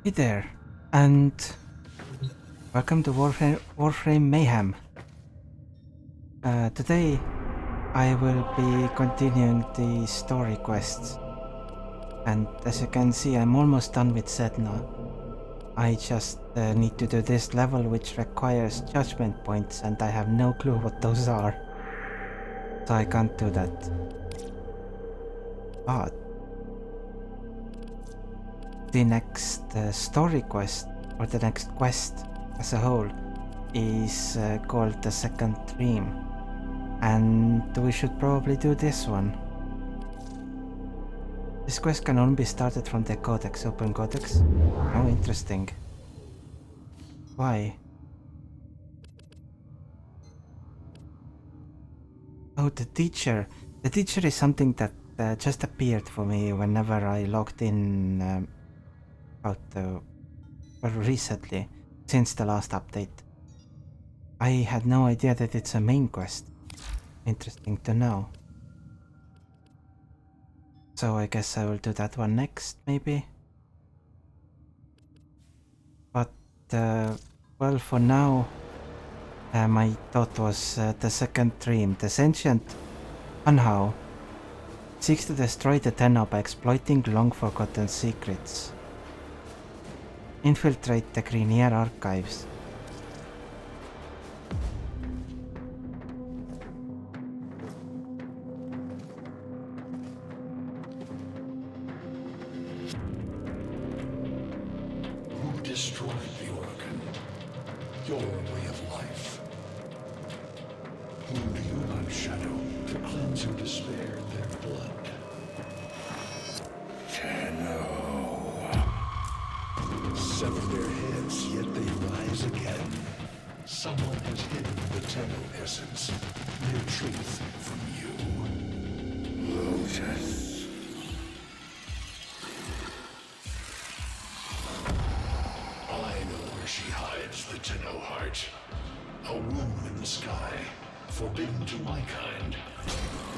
Hey there, and welcome to Warframe Mayhem. Today I will be continuing the story quests, and as you can see I'm almost done with Sedna. I just need to do this level which requires judgment points and I have no clue what those are, so I can't do that. But the next story quest, or the next quest as a whole, is called the Second Dream, and we should probably do this one. This quest can only be started from the codex, open codex. Oh, interesting. Why? Oh, the teacher. The teacher is something that just appeared for me whenever I logged in recently, since the last update. I had no idea that it's a main quest. Interesting to know. So I guess I will do that one next, maybe? But, well, for now, my thought was the Second Dream. The Sentient Unhow seeks to destroy the Tenno by exploiting long-forgotten secrets. Infiltrate the Grineer archives. Who destroyed the organ? Your way of life. Who do you unshadow to cleanse and despair their blood? Tenno. Sever their heads, yet they rise again. Someone has hidden the Tenno essence, their truth from you. Lotus. I know where she hides the Tenno heart. A room in the sky, forbidden to my kind,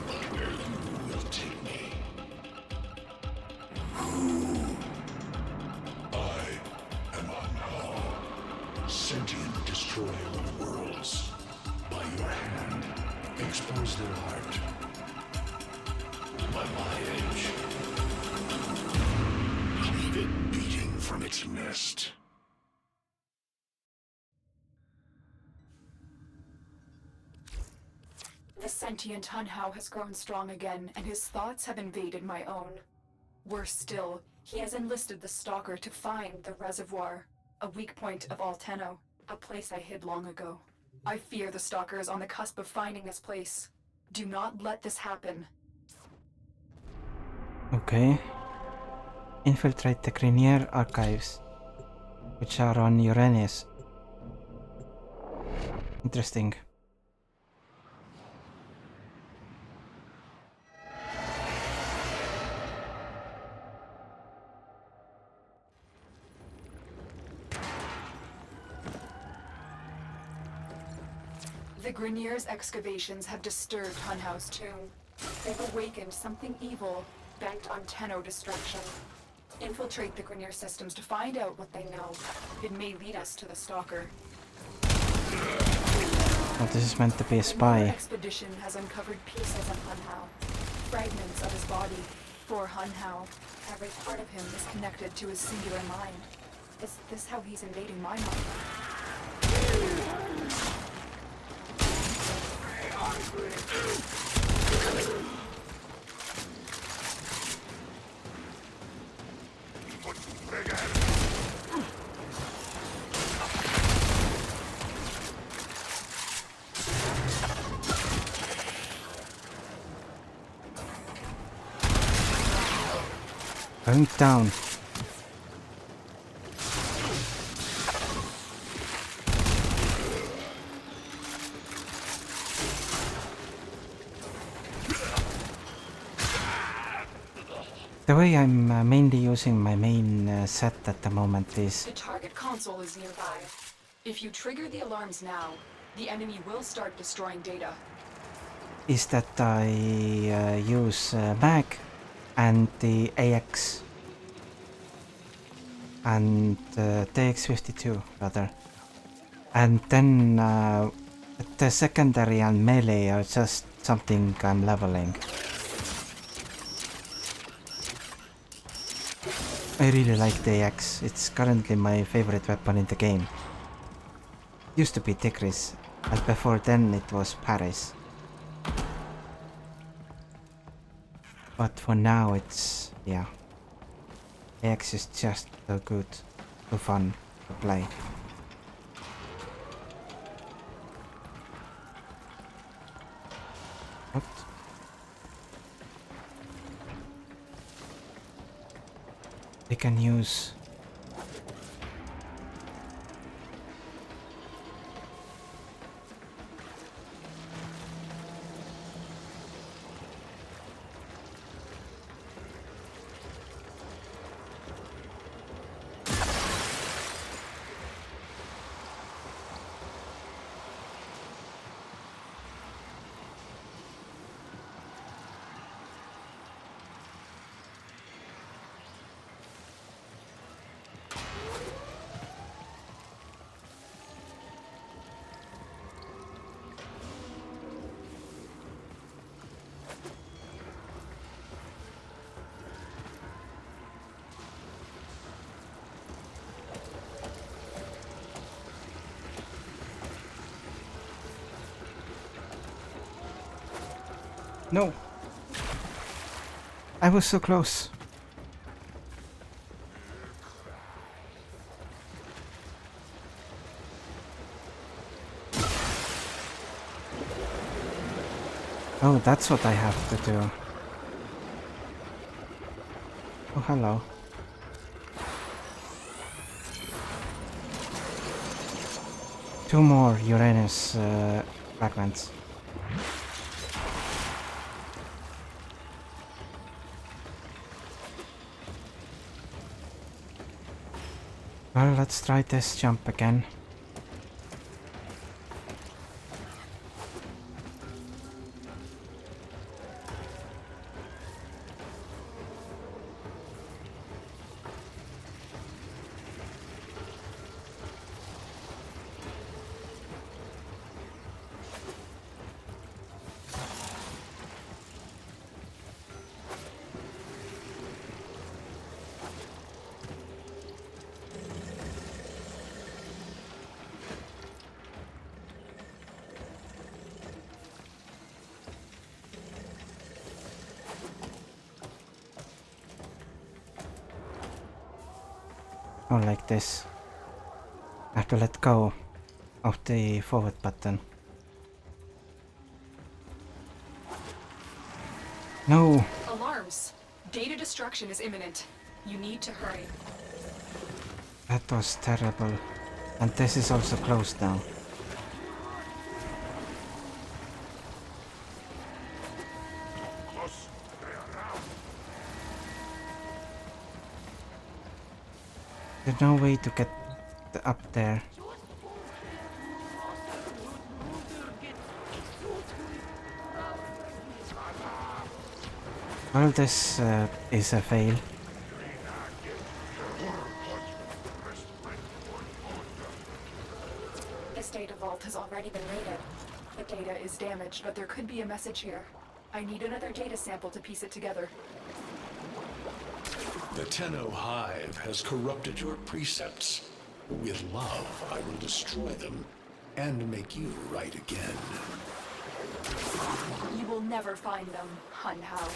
but where you will take me. I am Unhow, sentient destroyer of worlds. By your hand, expose their heart. By my edge, leave it beating from its nest. The sentient Unhow has grown strong again, and his thoughts have invaded my own. Worse still, he has enlisted the Stalker to find the Reservoir, a weak point of all Tenno, a place I hid long ago. I fear the Stalker is on the cusp of finding this place. Do not let this happen. Okay. Infiltrate the Grineer archives, which are on Uranus. Interesting. The Grineer's excavations have disturbed Unhow's tomb. They've awakened something evil, bent on Tenno destruction. Infiltrate the Grineer systems to find out what they know. It may lead us to the Stalker. Oh, this is meant to be a spy. The expedition has uncovered pieces of Unhow, fragments of his body. For Unhow, every part of him is connected to his singular mind. Is this how he's invading my mind? Going down. The way I'm mainly using my main set at the moment is... The target console is nearby. If you trigger the alarms now, the enemy will start destroying data. is that I use mag and the AX and TX52 rather. And then the secondary and melee are just something I'm leveling. I really like the axe. It's currently my favorite weapon in the game. Used to be Tigris, and before then it was Paris. But for now it's, yeah. The axe is just so good, so fun to play. What? We can use... No! I was so close. Oh, that's what I have to do. Oh, hello. Two more Uranus fragments. Well, let's try this jump again. Oh, like this. I have to let go of the forward button. No! Alarms! Data destruction is imminent. You need to hurry. That was terrible. And this is also closed now. There's no way to get up there. Well, this is a fail. This data vault has already been raided. The data is damaged, but there could be a message here. I need another data sample to piece it together. The Tenno Hive has corrupted your precepts. With love, I will destroy them and make you right again. You will never find them, Hun Hao.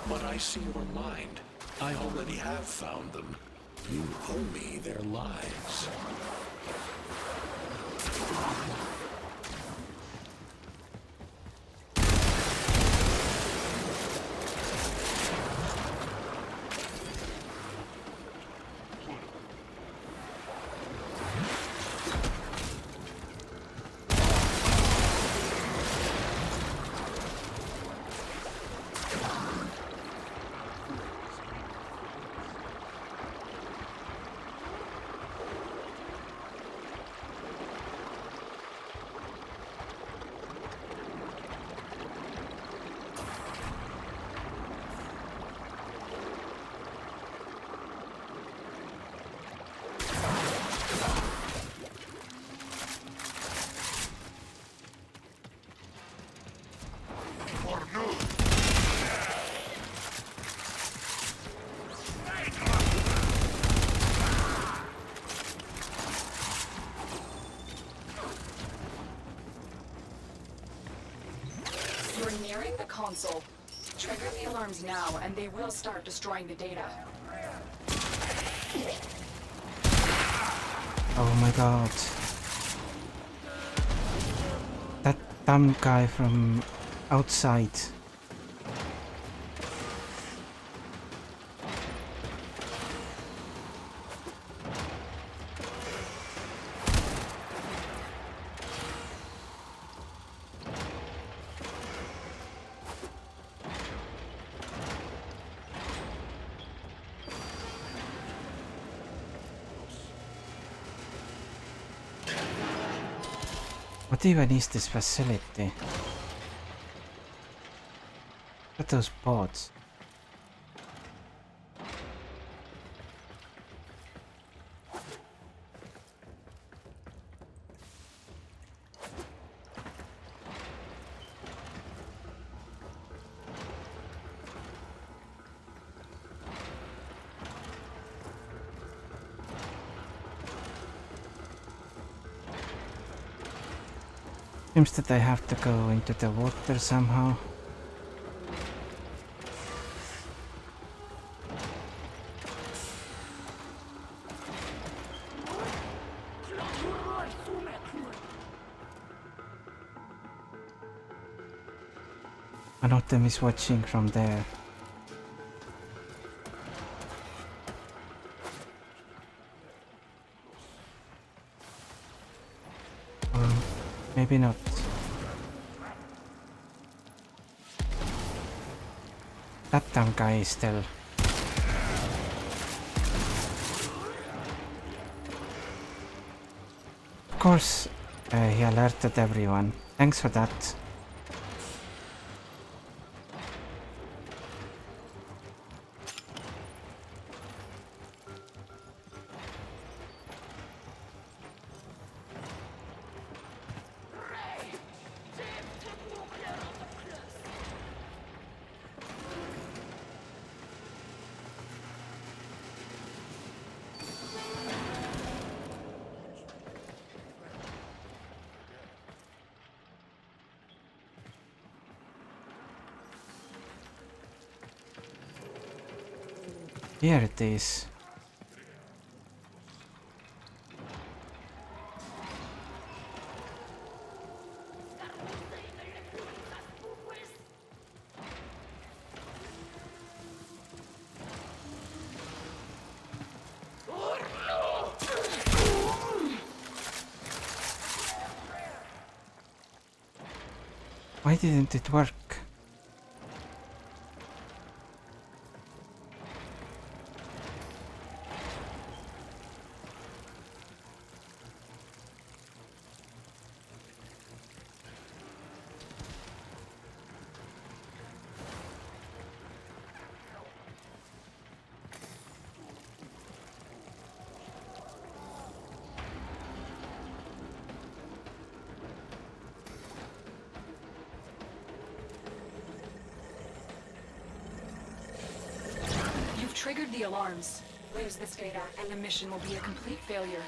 But I see your mind. I already have found them. You owe me their lives. Activating the console. Trigger the alarms now, and they will start destroying the data. Oh my god. That dumb guy from outside. What even is this facility? What are those pods? Seems that I have to go into the water somehow. One of them is watching from there. Or maybe not. That damn guy is still. Of course, he alerted everyone. Thanks for that. Here it is. Why didn't it work? Triggered the alarms. Lose this data, and the mission will be a complete failure.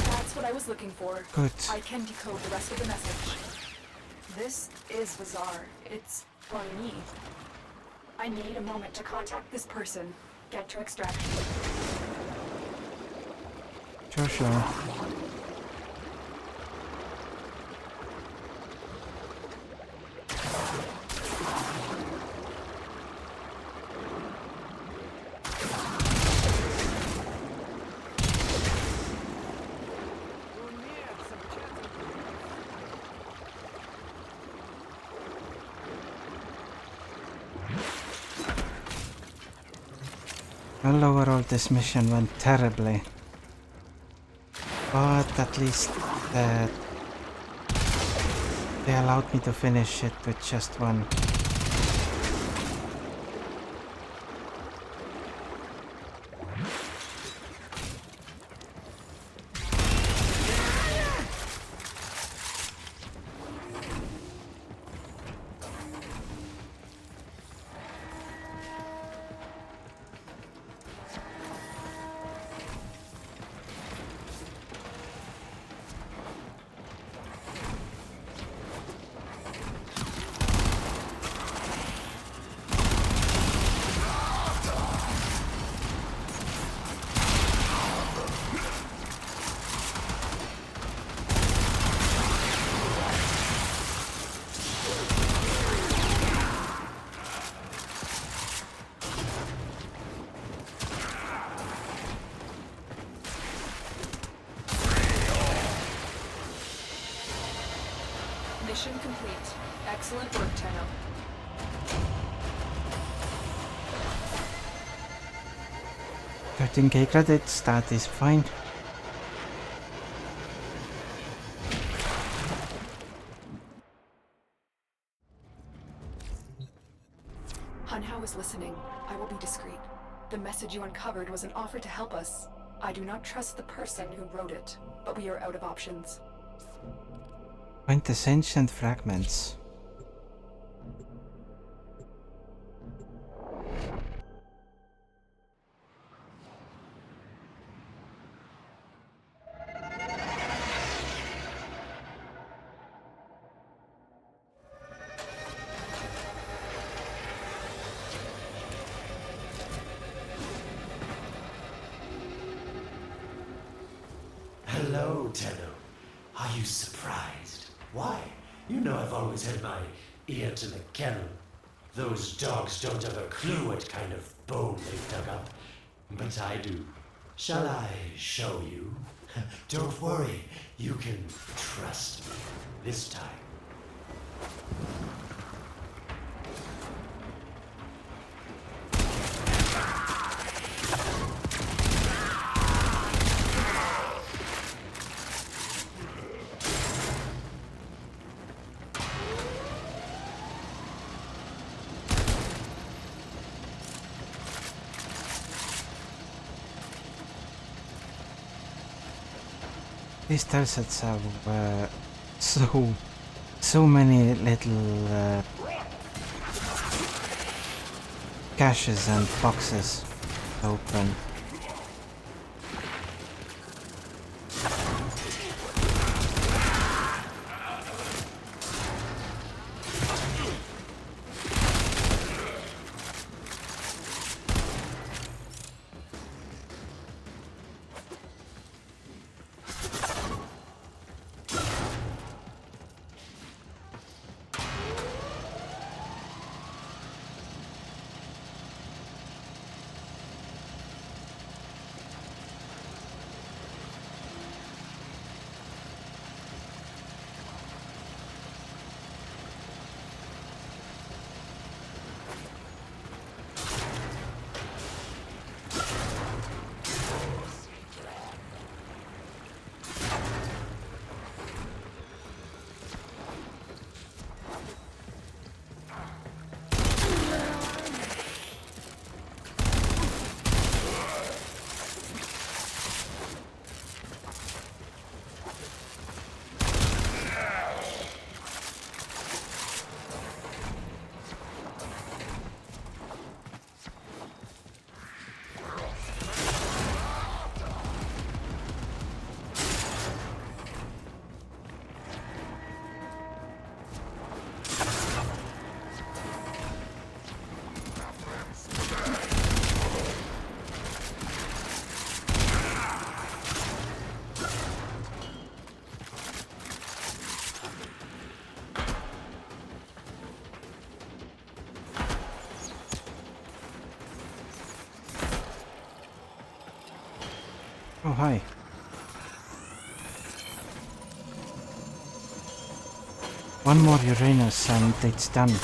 That's what I was looking for. Good. I can decode the rest of the message. This is bizarre. It's for me. I need a moment to contact this person. Get to extraction. Sure. Well, overall this mission went terribly. But at least they allowed me to finish it with just one. Mission complete. Excellent work, Tenno. $13K credits, that is fine. Hunhao is listening. I will be discreet. The message you uncovered was an offer to help us. I do not trust the person who wrote it, but we are out of options. Find the Sentient Fragments. Hello, Tenno. Are you surprised? Why? You know I've always had my ear to the kennel. Those dogs don't have a clue what kind of bone they've dug up. But I do. Shall I show you? Don't worry. You can trust me. This time. These tile sets have so many little caches and boxes open. Oh, hi. One more Uranus and it's done.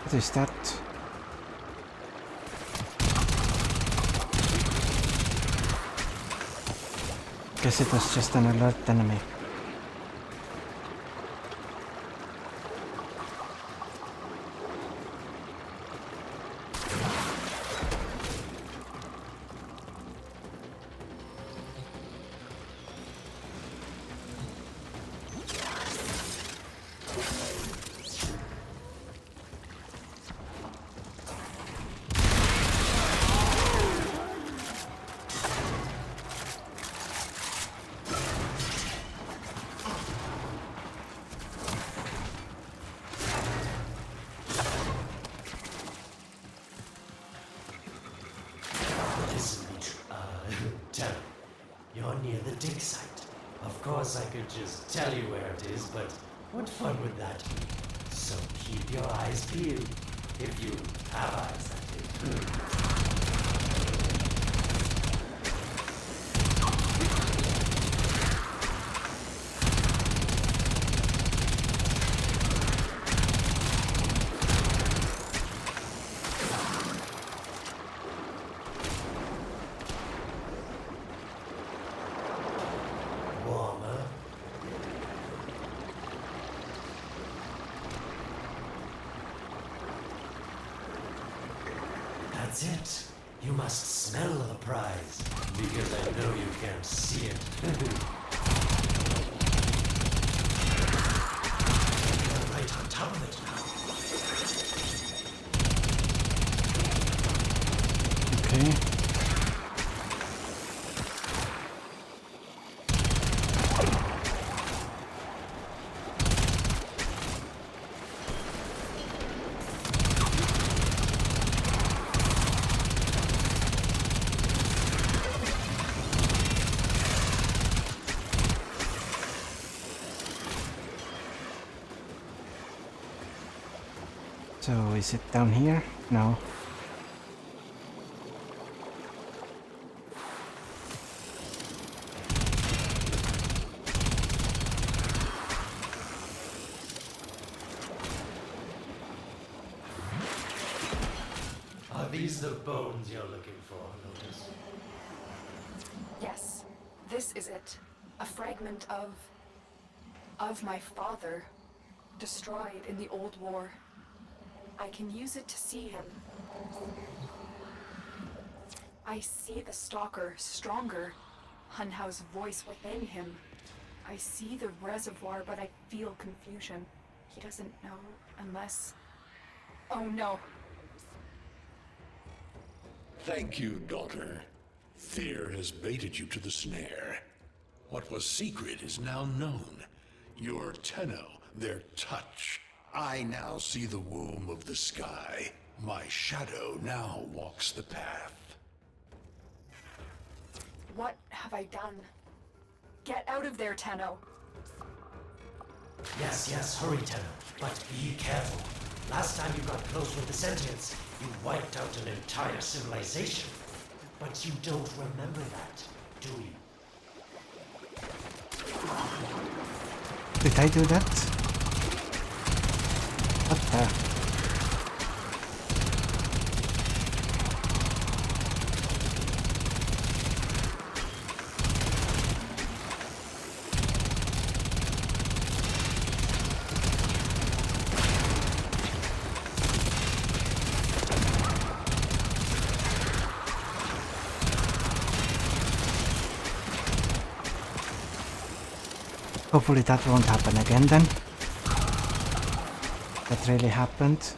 What is that? Guess it was just an alert enemy. course, I could just tell you where it is, but what fun would that be? So keep your eyes peeled. If you have eyes, that is. Warmer. That's it. You must smell the prize, because I know you can't see it. You're right on top of it now. Okay. So is it down here? No. Are these the bones you're looking for, Lotus? Yes, this is it. A fragment of my father, destroyed in the old war. I can use it to see him. I see the Stalker stronger, Hunhow's voice within him. I see the reservoir, but I feel confusion. He doesn't know unless... Oh no. Thank you, daughter. Fear has baited you to the snare. What was secret is now known. Your Tenno, their touch. I now see the womb of the sky. My shadow now walks the path. What have I done? Get out of there, Tenno. Yes, hurry, Tenno. But be careful. Last time you got close with the Sentients, you wiped out an entire civilization. But you don't remember that, do you? Did I do that? What the? Hopefully that won't happen again then. That really happened.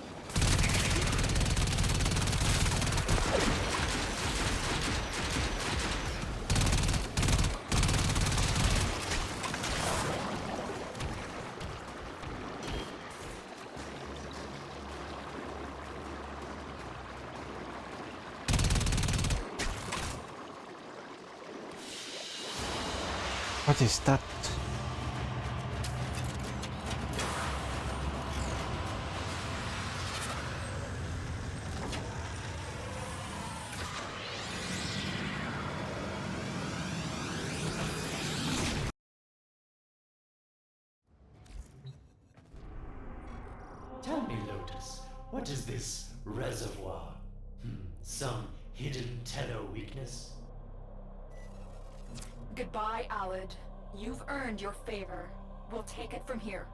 What is that? Tell me, Lotus, what is this reservoir? Some hidden Tenno weakness? Goodbye, Alid. You've earned your favor. We'll take it from here.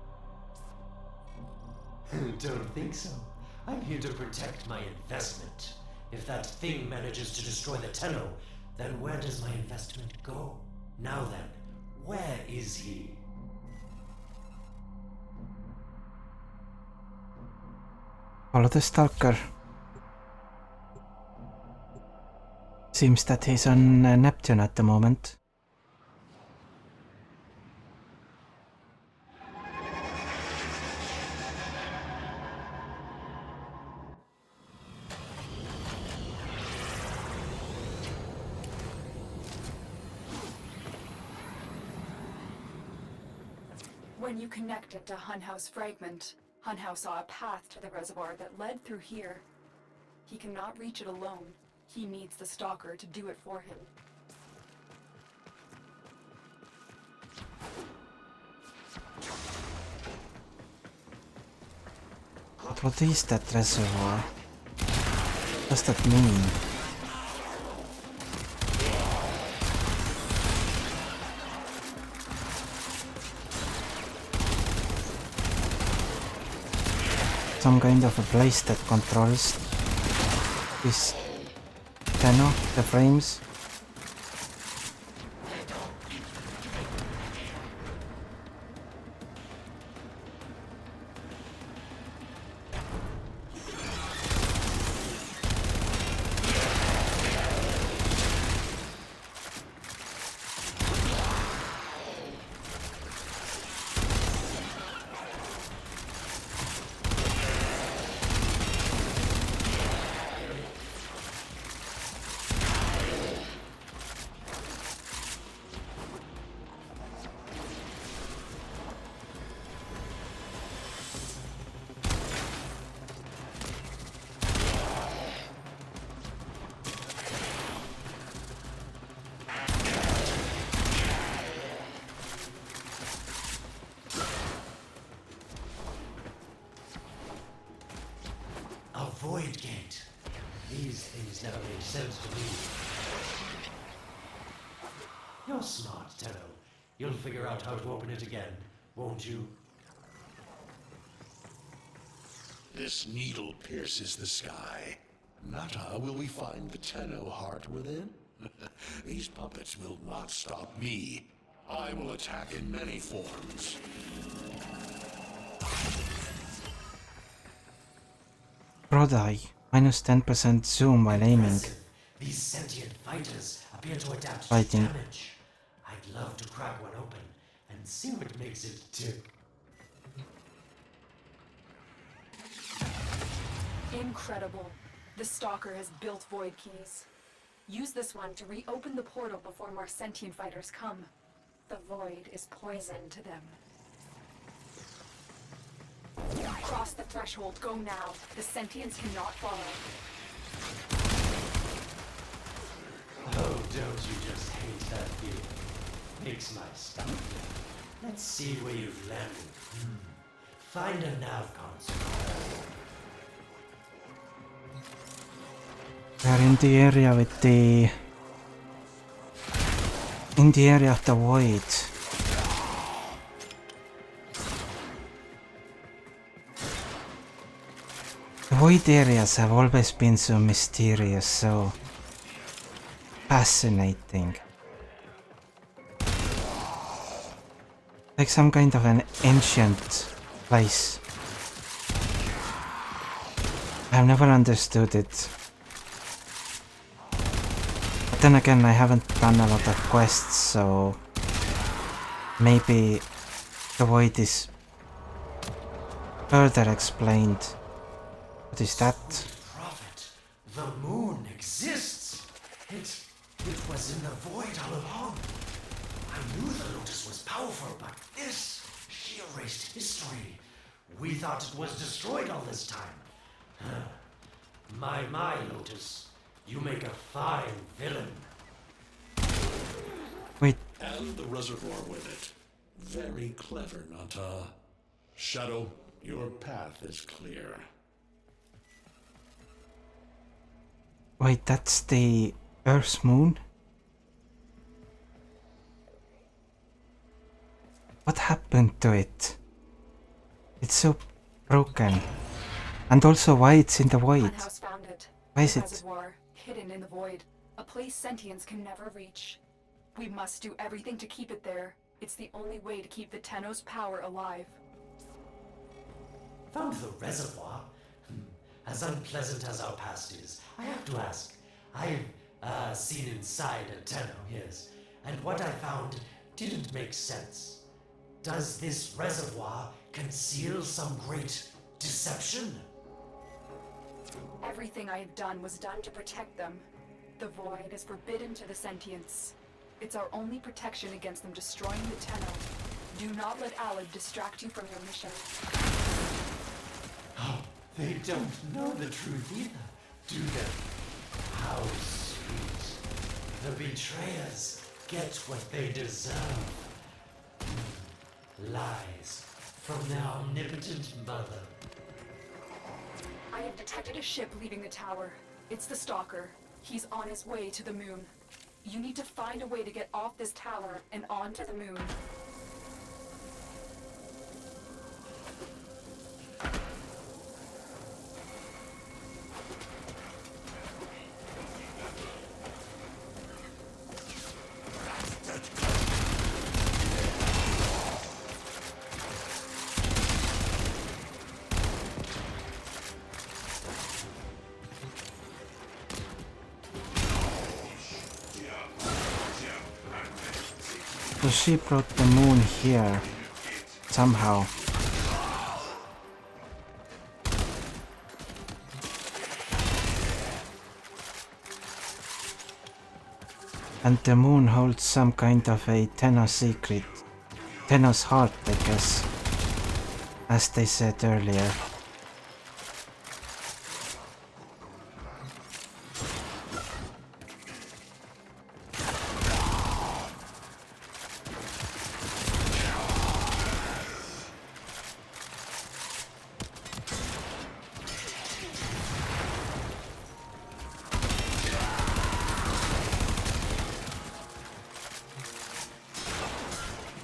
Don't think so. I'm here to protect my investment. If that thing manages to destroy the Tenno, then where does my investment go? Now then, where is he? Follow the Stalker. Seems that he's on Neptune at the moment. When you connected to Hunhow's fragment, Hunhow saw a path to the reservoir that led through here. He cannot reach it alone. He needs the Stalker to do it for him. What is that reservoir? What does that mean? Some kind of a place that controls this channel, the frames. Void gate. These things never made sense to me. You're smart, Tenno. You'll figure out how to open it again, won't you? This needle pierces the sky. Not how will we find the Tenno heart within? These puppets will not stop me. I will attack in many forms. Brodai, minus 10% zoom while aiming. Impressive. These sentient fighters appear to adapt Fighting. to damage. I'd love to crack one open and see what makes it tick. Incredible. The Stalker has built void keys. Use this one to reopen the portal before more sentient fighters come. The void is poison to them. Cross the threshold, go now. The sentients cannot follow. Oh, don't you just hate that feeling? Makes my stomach flip. Let's see where you've landed. Find a nav console. We're in the area with the... in the area of the void. The void areas have always been so mysterious, so fascinating. Like some kind of an ancient place. I've never understood it. But then again, I haven't done a lot of quests, so maybe the void is further explained. What is that? Prophet, the moon exists. It was in the void all along. I knew the Lotus was powerful, but this, she erased history. We thought it was destroyed all this time. My Lotus, you make a fine villain. Wait, And the reservoir with it. Very clever, Nata. Shadow, your path is clear. wait, that's the Earth's moon? What happened to it? It's so broken. And also why it's in the void. Funhouse found it. Why is The it? reservoir, hidden in the void. A place sentients can never reach. We must do everything to keep it there. It's the only way to keep the Tenno's power alive. Found the reservoir? As unpleasant as our past is, I have to ask. I've seen inside a Tenno, yes, and what I found didn't make sense. Does this reservoir conceal some great deception? Everything I have done was done to protect them. The void is forbidden to the sentients. It's our only protection against them destroying the Tenno. Do not let Alad distract you from your mission. Oh, they don't know the truth either, do they? How sweet. The betrayers get what they deserve. Lies from their omnipotent mother. I have detected a ship leaving the tower. It's the Stalker. He's on his way to the moon. You need to find a way to get off this tower and onto the moon. So she brought the moon here, somehow. And the moon holds some kind of a Tenno secret. Tenno's heart, I guess. As they said earlier.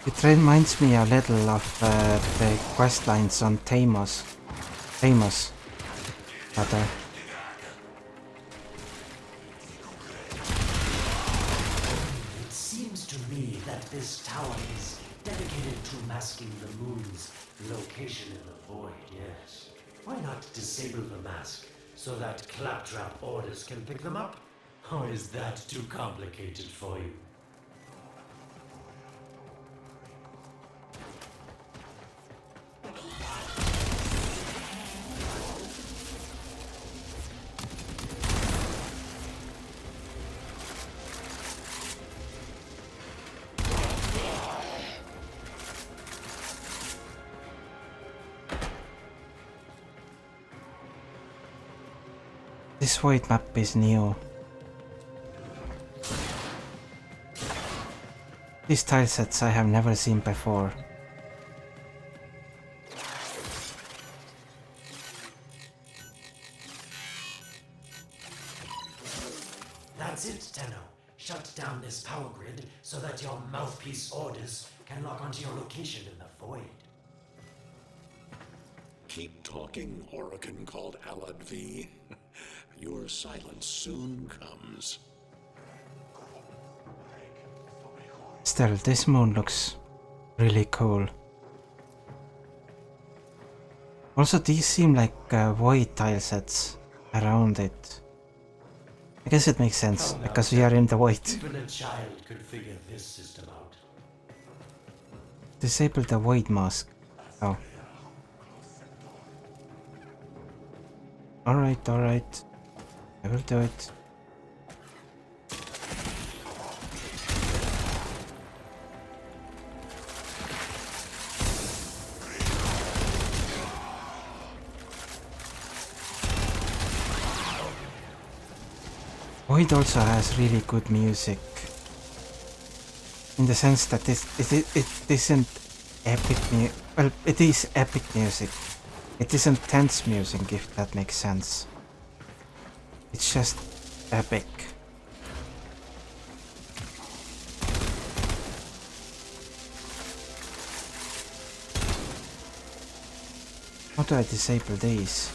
It reminds me a little of the quest lines on Deimos. Rather. It seems to me that this tower is dedicated to masking the moon's location in the void, yes. Why not disable the mask so that claptrap orders can pick them up? Or is that too complicated for you? This void map is new. These tilesets I have never seen before. That's it, Tenno. Shut down this power grid so that your mouthpiece orders can lock onto your location in the void. Keep talking, Orokin called Alad V. Your silence soon comes. Still, this moon looks really cool. Also, these seem like void tilesets around it. I guess it makes sense, because we are in the void. Even a child could figure this system out. Disable the void mask. Oh. Alright, alright. I will do it. Void also has really good music. In the sense that it isn't epic well, it is epic music. It isn't tense music, if that makes sense. It's just epic. How do I disable these?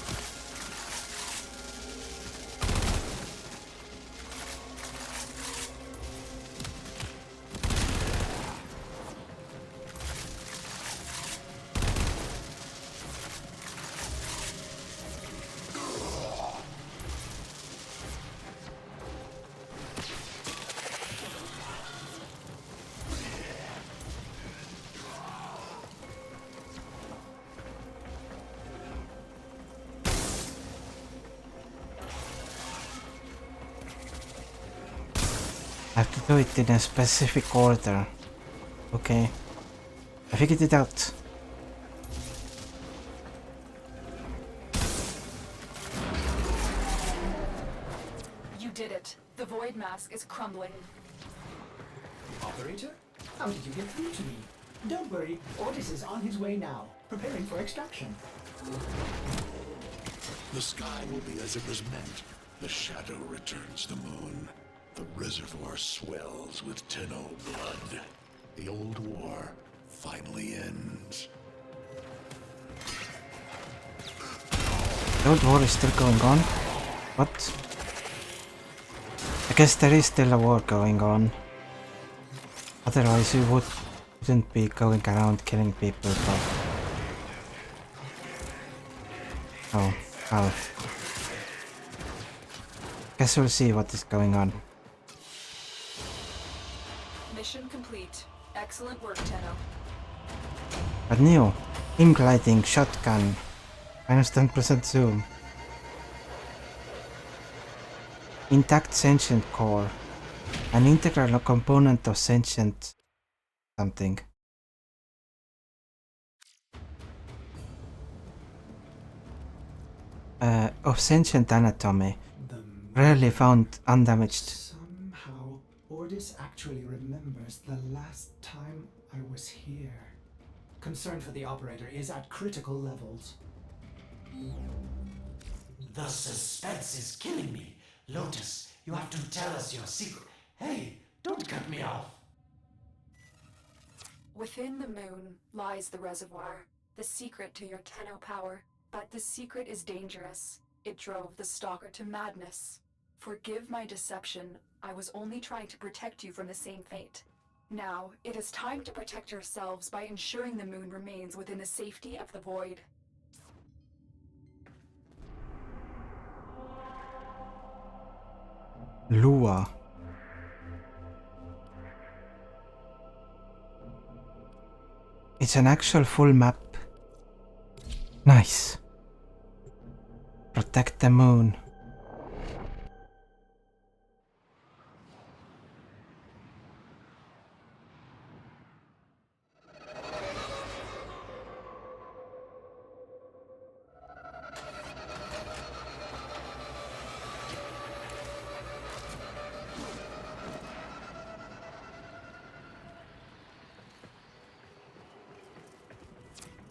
I have to do it in a specific order. Okay. I figured it out. You did it. The void mask is crumbling. Operator? How did you get through to me? Don't worry, Otis is on his way now, preparing for extraction. The sky will be as it was meant. The shadow returns the moon. The reservoir swells with Tenno blood. The old war finally ends. The old war is still going on? What? I guess there is still a war going on. Otherwise we wouldn't be going around killing people, but... Oh, well. Guess we'll see what is going on. Mission complete. Excellent work, Tenno. But new, beam gliding, shotgun, minus 10% zoom. Intact Sentient core, an integral component of Sentient something. Of Sentient anatomy, rarely found undamaged. Somehow, Otis actually remembers the last time I was here. Concern for the operator is at critical levels. The suspense is killing me. Lotus, you have to tell us your secret. Hey, don't cut me off. Within the moon lies the reservoir, the secret to your Tenno power. But the secret is dangerous. It drove the Stalker to madness. Forgive my deception. I was only trying to protect you from the same fate. Now, it is time to protect yourselves by ensuring the moon remains within the safety of the void. Lua. It's an actual full map. Nice. Protect the moon.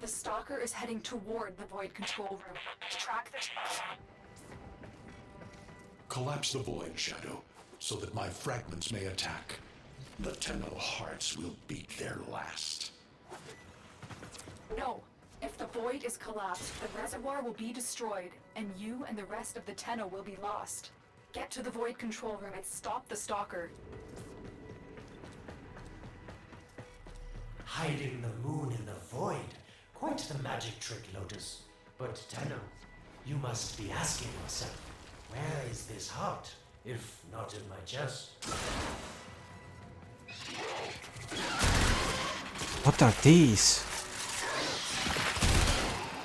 The Stalker is heading toward the void control room. Track the... Collapse the void, Shadow, so that my fragments may attack. The Tenno hearts will beat their last. No! If the void is collapsed, the reservoir will be destroyed, and you and the rest of the Tenno will be lost. Get to the void control room and stop the Stalker. Hiding the moon in the void. Quite the magic trick, Lotus. But Tenno, you must be asking yourself, where is this heart, if not in my chest? What are these?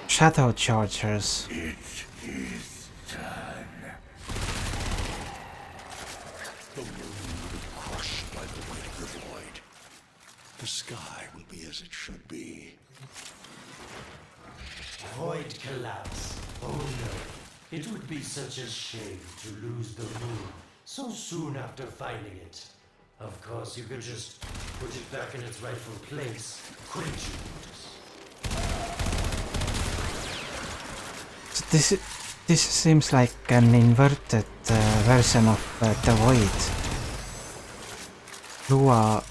Shadow chargers. It is done. The moon will be crushed by the weight of the void. The sky will be as it should be. Void collapse. Oh no. It would be such a shame to lose the moon so soon after finding it. Of course, you could just put it back in its rightful place, couldn't you, Lotus? So this seems like an inverted version of the void. Lua,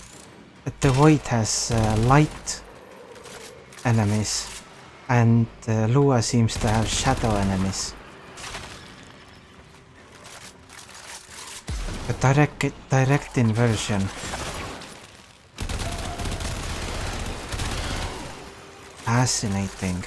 the void has light enemies, and Lua seems to have shadow enemies. A direct inversion. Fascinating.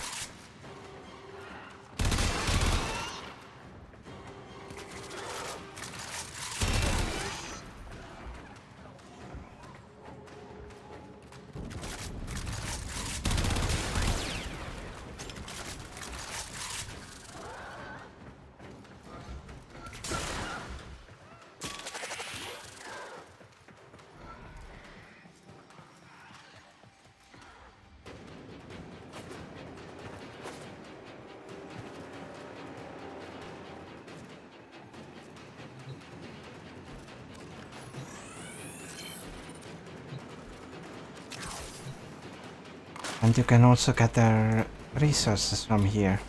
And you can also gather resources from here,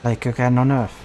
like you can on Earth.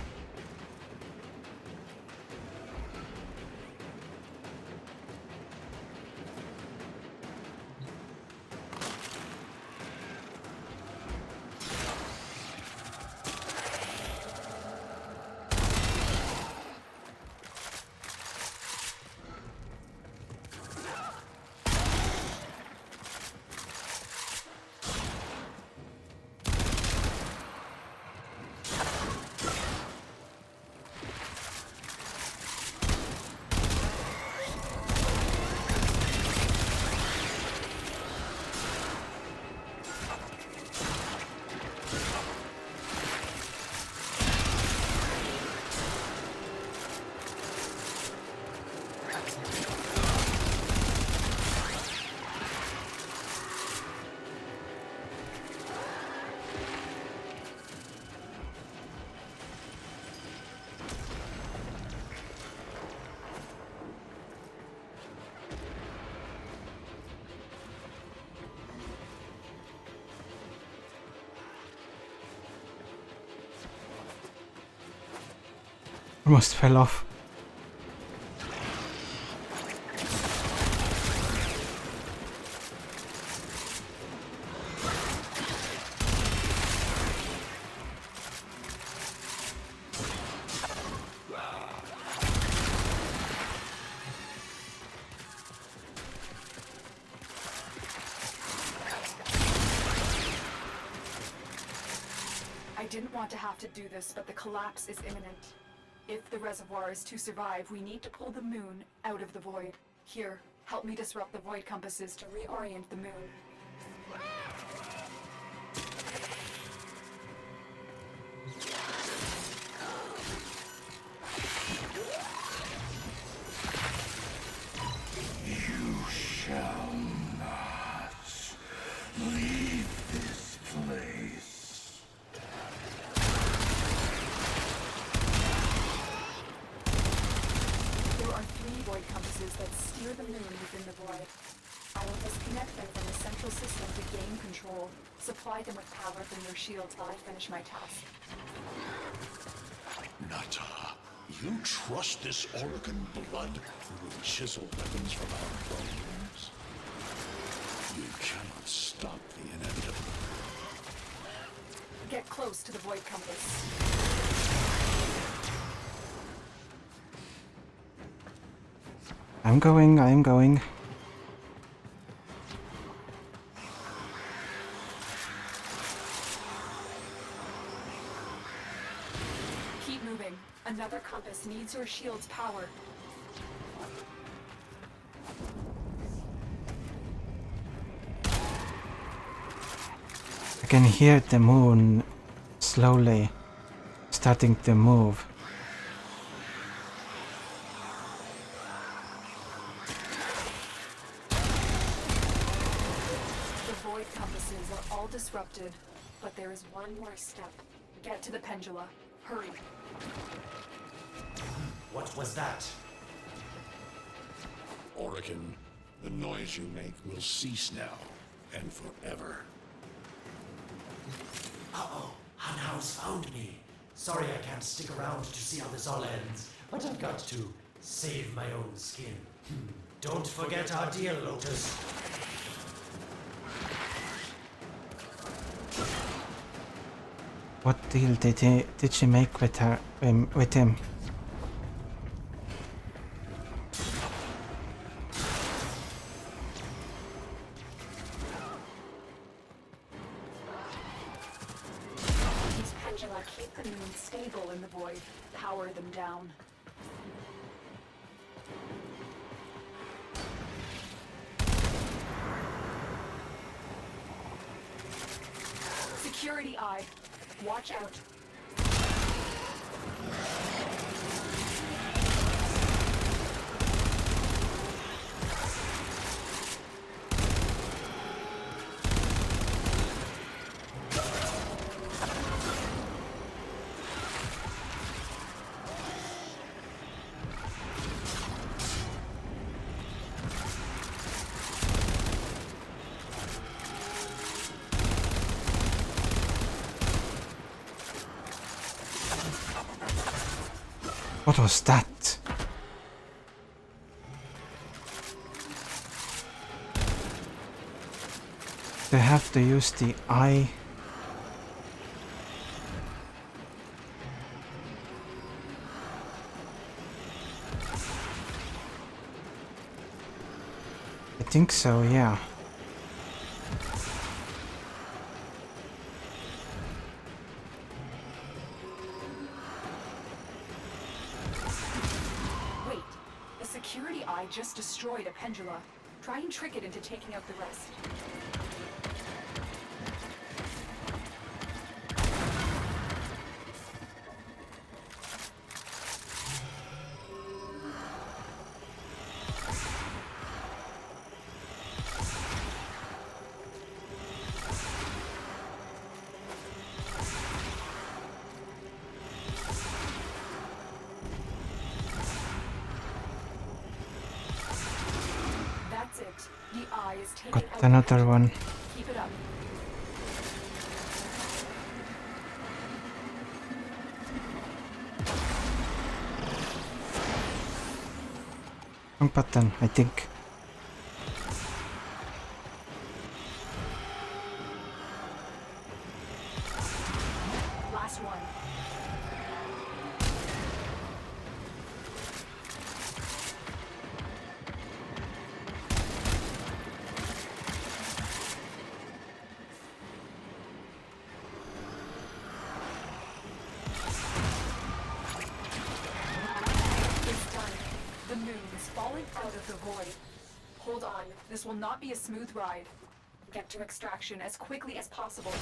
Almost fell off. I didn't want to have to do this, but the collapse is imminent. If the reservoir is to survive, we need to pull the moon out of the void. Here, help me disrupt the void compasses to reorient the moon. You shall not leave this place. There are 3 void compasses that steer the moon within the void. I will disconnect them from the central system to gain control. Supply them with power from their shields while I finish my task. Nata, you trust this Oregon blood who will chisel weapons from our bones? You cannot stop the inevitable. Get close to the void compass. I'm going. Keep moving. Another compass needs your shield's power. I can hear the moon slowly starting to move. The void compasses are all disrupted, but there is one more step. Get to the pendula. Hurry. What was that? Oregon, the noise you make will cease now and forever. Uh-oh, Hanau's found me. Sorry I can't stick around to see how this all ends, but I've got to save my own skin. Don't forget our deal, Lotus. What deal did she make with him? These pendula keep the moon stable in the void. Power them down. Security eye. Watch out. What was that? They have to use the eye. I think so, yeah. Wait, the security eye just destroyed a pendula. Try and trick it into taking out the rest. That's it. The eye is taking Got out the another pendulum. one. Keep it up. Wrong button, I think. Last one. It's done. The moon is falling out of the void. Hold on. This will not be a smooth ride. Get to extraction as quickly as possible.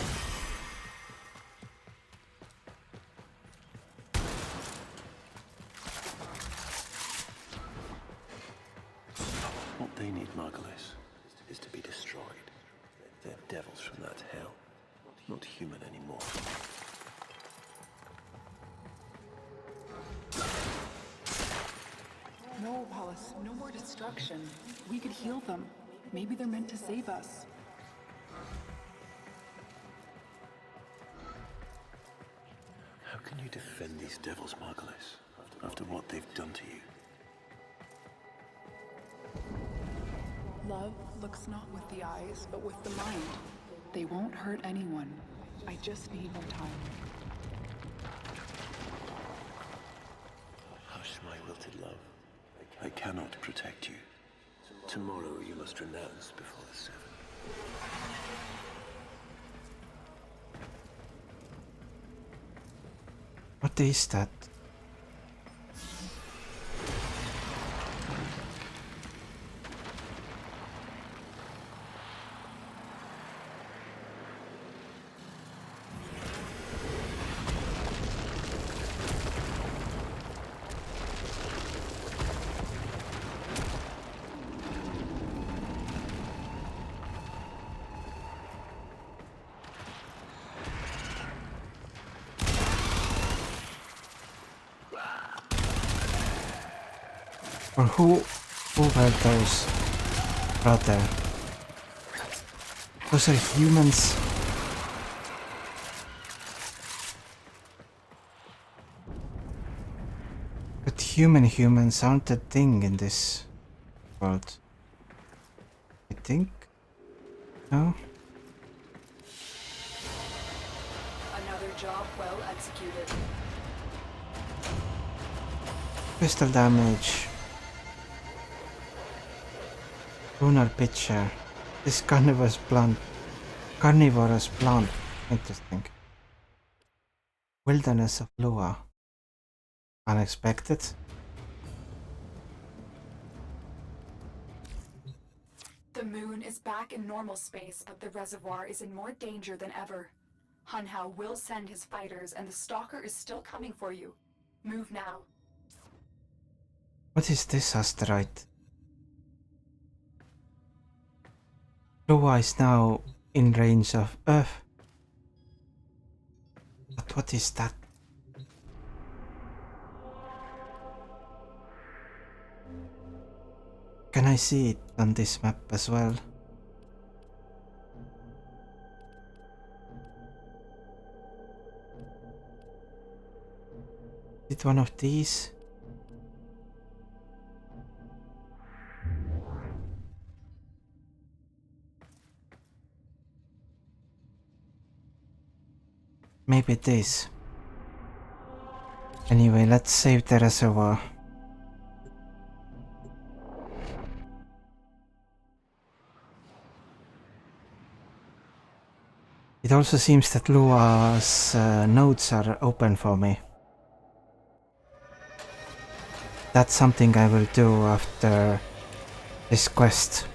What they need, Margulis, is to be destroyed. They're devils from that hell. Not human anymore. No, Wallace, no more destruction. We could heal them. Maybe they're meant to save us. How can you defend these devils, Margulis, after what they've done to you? Love looks not with the eyes, but with the mind. They won't hurt anyone. I just need more time. Hush, my wilted love. I cannot protect you. Tomorrow you must renounce before the seven. What is that? Or who were those? Brother. Those are humans. But humans aren't a thing in this world. I think? No? Another job well executed. Pistol damage. Lunar picture. This carnivorous plant. Interesting. Wilderness of Lua. Unexpected. The moon is back in normal space, but the reservoir is in more danger than ever. Hunhao will send his fighters, and the Stalker is still coming for you. Move now. What is this asteroid? Lua is now in range of Earth. But what is that? Can I see it on this map as well? Is it one of these? Maybe it is. Anyway, let's save the reservoir. It also seems that Lua's nodes are open for me. That's something I will do after this quest.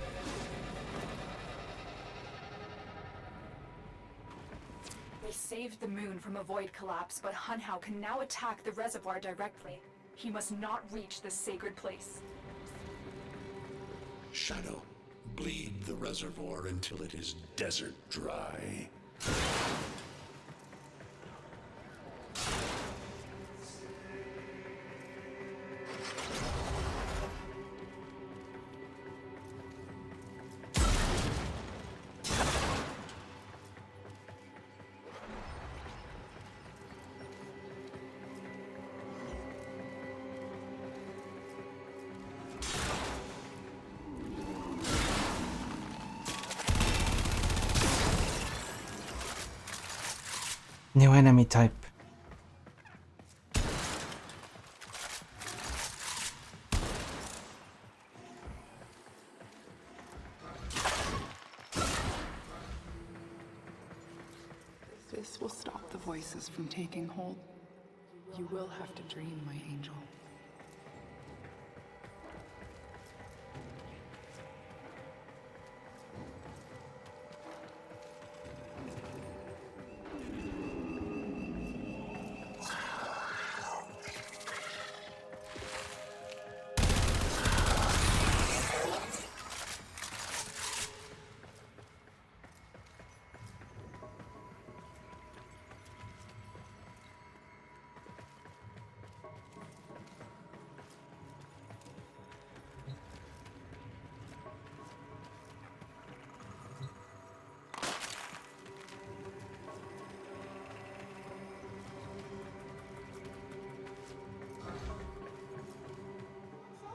We saved the moon from a void collapse, but Hunhao can now attack the reservoir directly. He must not reach this sacred place. Shadow, bleed the reservoir until it is desert dry. New enemy type. This will stop the voices from taking hold. You will have to dream, my angel.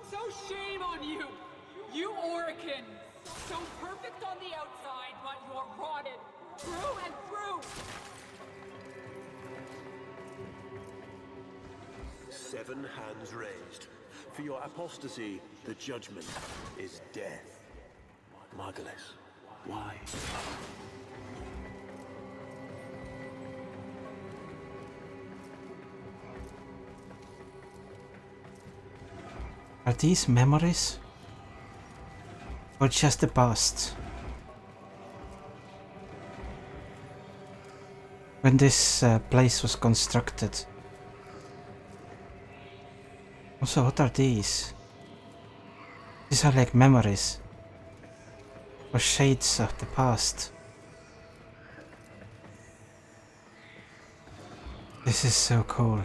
So shame on you! You Orican! So perfect on the outside, but you're rotted through and through! 7 hands raised. For your apostasy, the judgment is death. Margulis, why? Are these memories? Or just the past? When this place was constructed. Also, what are these? These are like memories. Or shades of the past. This is so cool.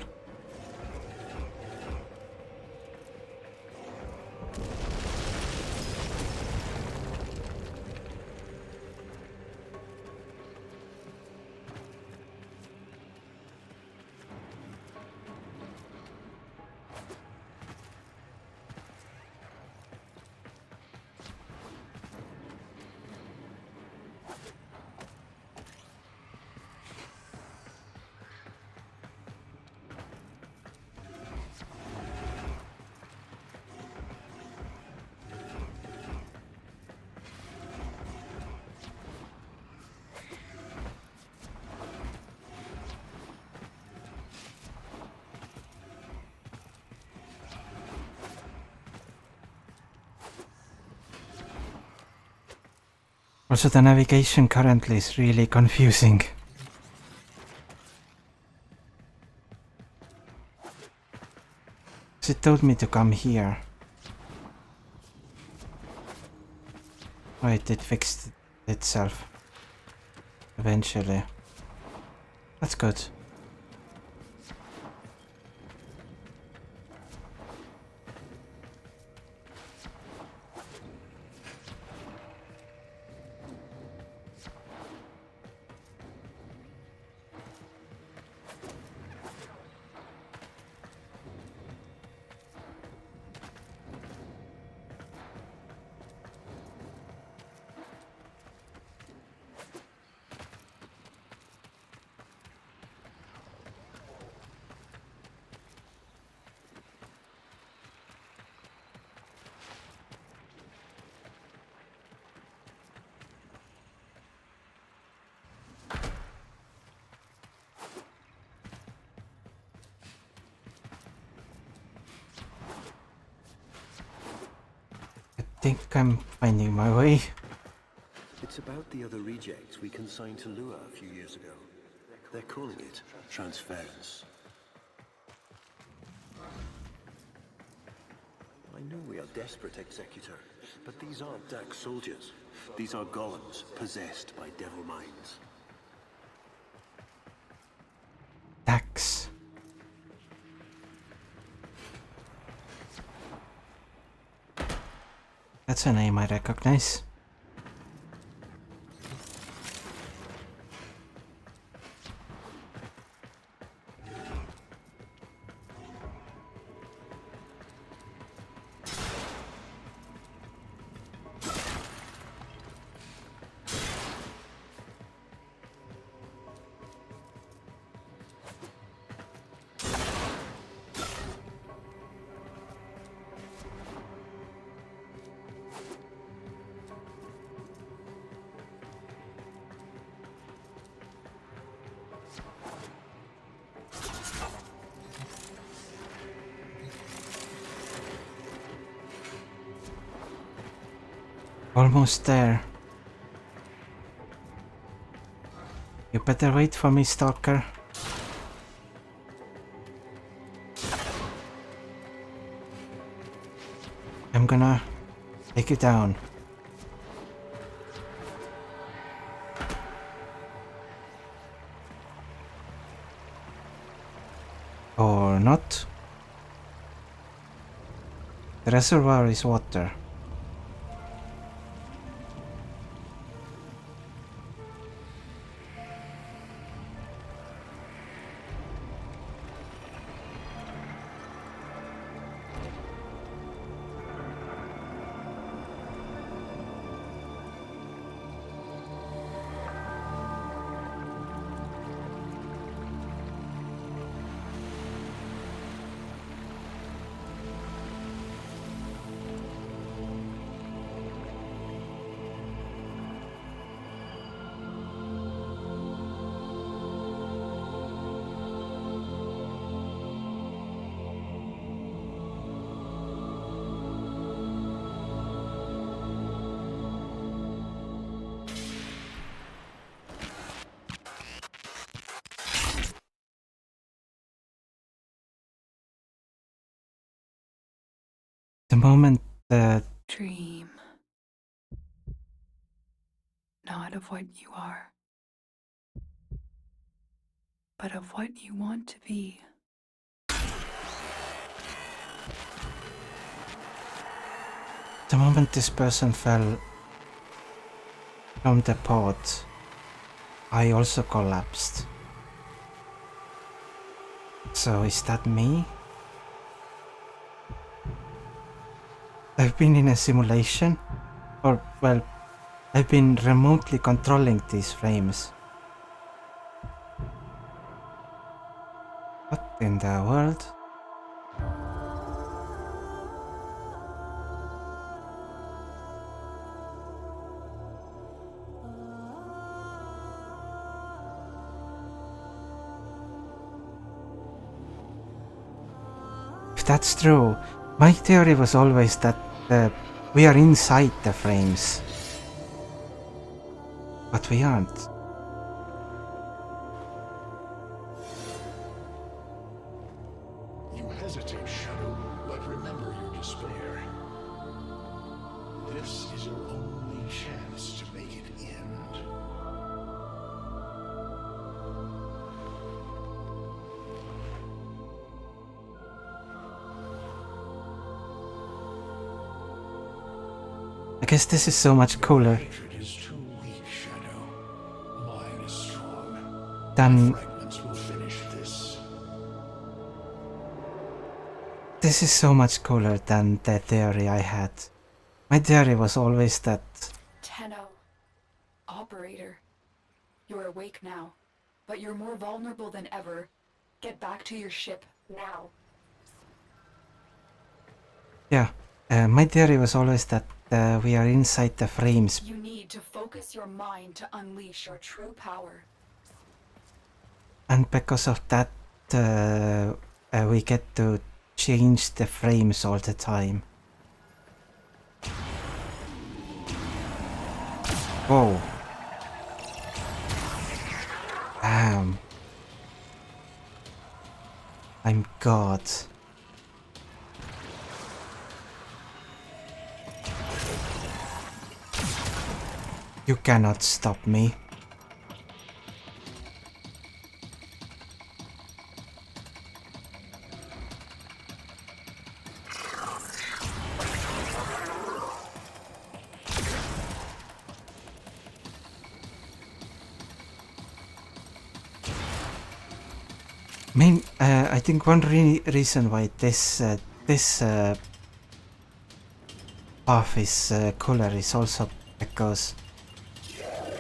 Also, the navigation currently is really confusing. It told me to come here. Wait, it fixed itself. Eventually. That's good. think I'm finding my way. It's about the other rejects we consigned to Lua a few years ago. They're calling it transference. I know we are desperate, Executor, but these aren't Dax soldiers. These are golems possessed by devil minds. Dax. That's a name I recognize. Almost there. You better wait for me, Stalker. I'm gonna take you down. Or not. The reservoir is water. The moment that Dream. Not of what you are, but of what you want to be. the moment this person fell from the pod, I also collapsed. So is that me? I've been in a simulation? Or, well, I've been remotely controlling these frames. What in the world? If that's true, my theory was always that we are inside the frames. But we aren't. You hesitate, Shadow, but remember your despair. This is your only chance to make it end. I guess this is so much cooler Hatred is too weak, Shadow. Mine is strong. than... Fragments will finish this. This is so much cooler than the theory I had. My theory was always that... Tenno. Operator. You're awake now, but you're more vulnerable than ever. Get back to your ship, now. Yeah, my theory was always that we are inside the frames. You need to focus your mind to unleash your true power. And because of that, we get to change the frames all the time. Whoa. Damn. I'm God. You cannot stop me. I think one reason why this path is cooler is also because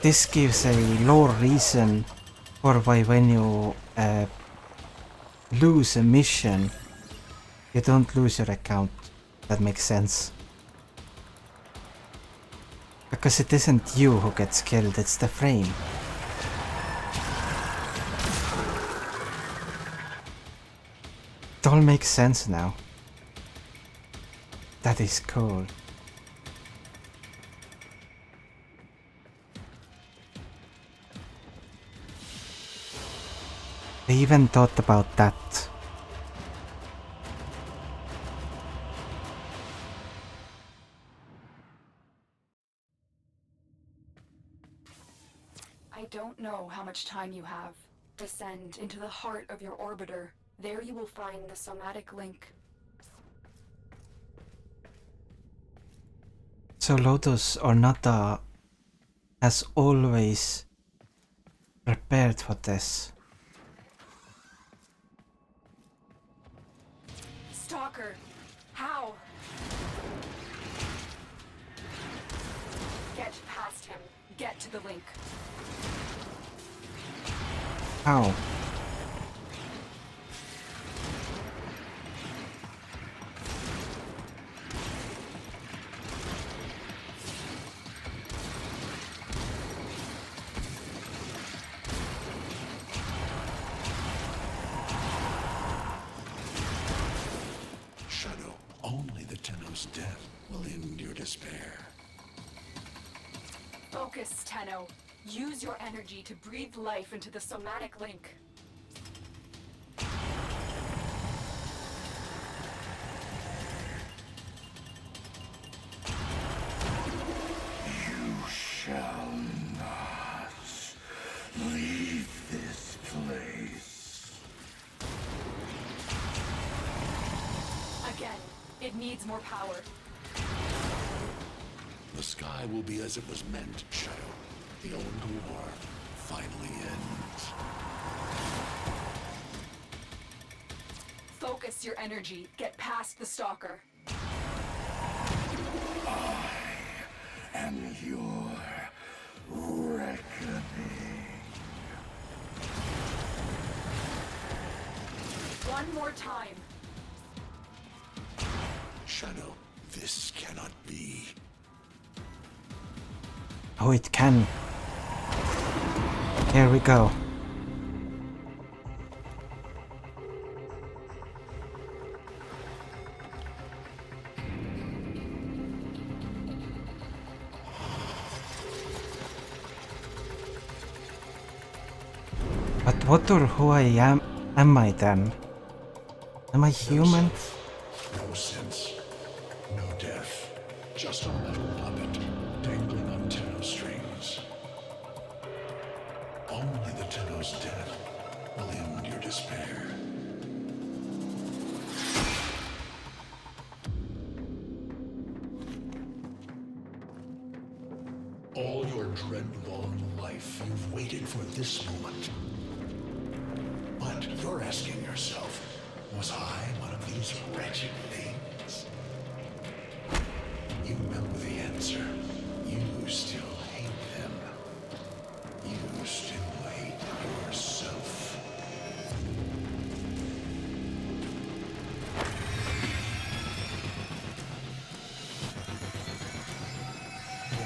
this gives a lore reason for why when you lose a mission, you don't lose your account. That makes sense. Because it isn't you who gets killed, it's the frame. It all makes sense now. That is cool. I even thought about that. I don't know how much time you have. Descend into the heart of your orbiter. There you will find the somatic link. So Lotus or Nata has always prepared for this. Stalker! How? Get past him. Get to the link. How? Shadow, only the Tenno's death will end your despair. Focus, Tenno. Use your energy to breathe life into the somatic link. You shall not leave this place. Again, it needs more power. The sky will be as it was meant, Shadow. The old war finally ends. Focus your energy. Get past the Stalker. I am your reckoning. One more time. Shadow, this cannot be. Oh, it can. Here we go. But what or who I am I then? Am I human? No sense, no death, just a metal puppet dangling on Tenno strings. Only the Tenno's death will end your despair. All your dread-long life, you've waited for this moment. But you're asking yourself, was I one of these wretched things? You know the answer. You still hate them. You still hate yourself.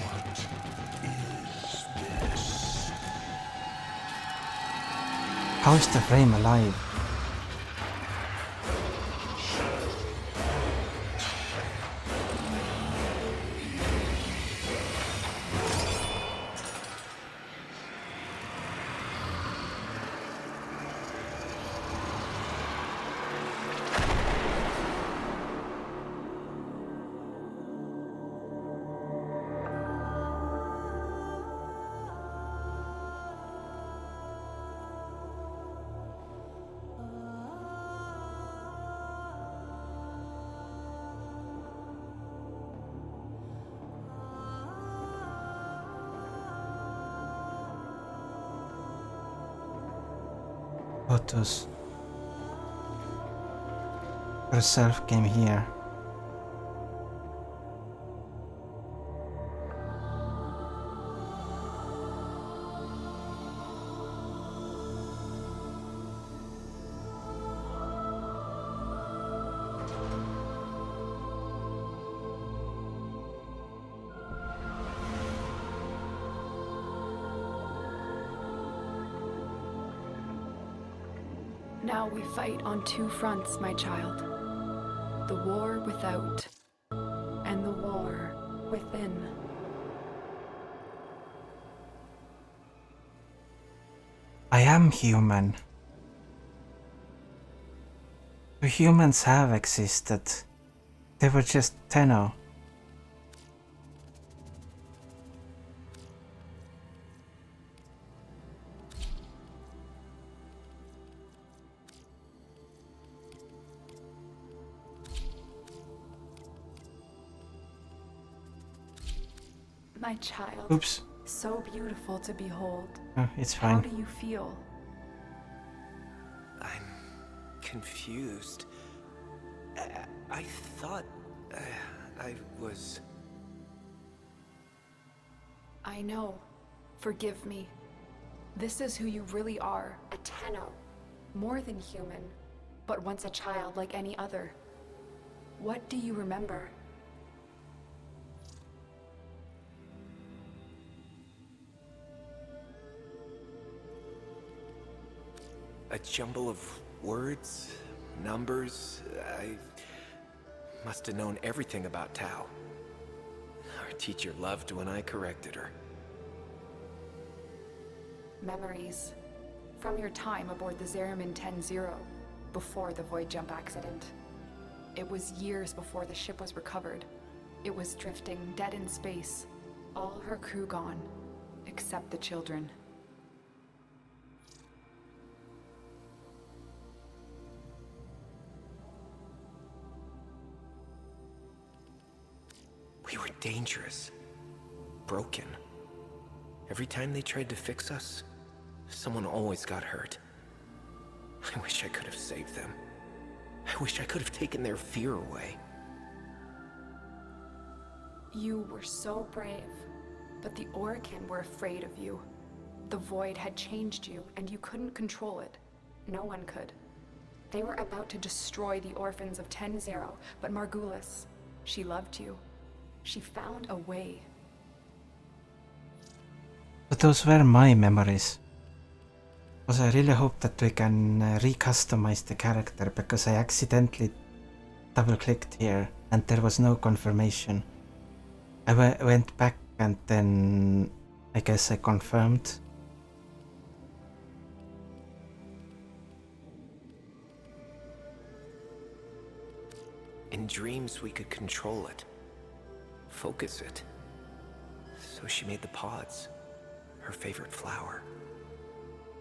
What is this? How is the frame alive? Otus herself came here. Now we fight on two fronts, my child. The war without, and the war within. I am human. The humans have existed. They were just Tenno. My child. Oops. So beautiful to behold. Oh, it's How fine. do you feel? I'm confused. I thought I was... I know. Forgive me. This is who you really are. A Tenno. More than human, but once a child like any other. What do you remember? A jumble of words, numbers. I must have known everything about Tau. Our teacher loved when I corrected her. Memories. From your time aboard the Zeramin 10-0, before the void jump accident. It was years before the ship was recovered. It was drifting dead in space. All her crew gone, except the children. We were dangerous. Broken. Every time they tried to fix us, someone always got hurt. I wish I could have saved them. I wish I could have taken their fear away. You were so brave, but the Orokin were afraid of you. The void had changed you, and you couldn't control it. No one could. They were about to destroy the orphans of 10-0, but Margulis, she loved you. She found a way. But those were my memories. Because I really hope that we can recustomize the character, because I accidentally double-clicked here and there was no confirmation. I went back and then I guess I confirmed. In dreams, we could control it. Focus it. So she made the pods. Her favorite flower.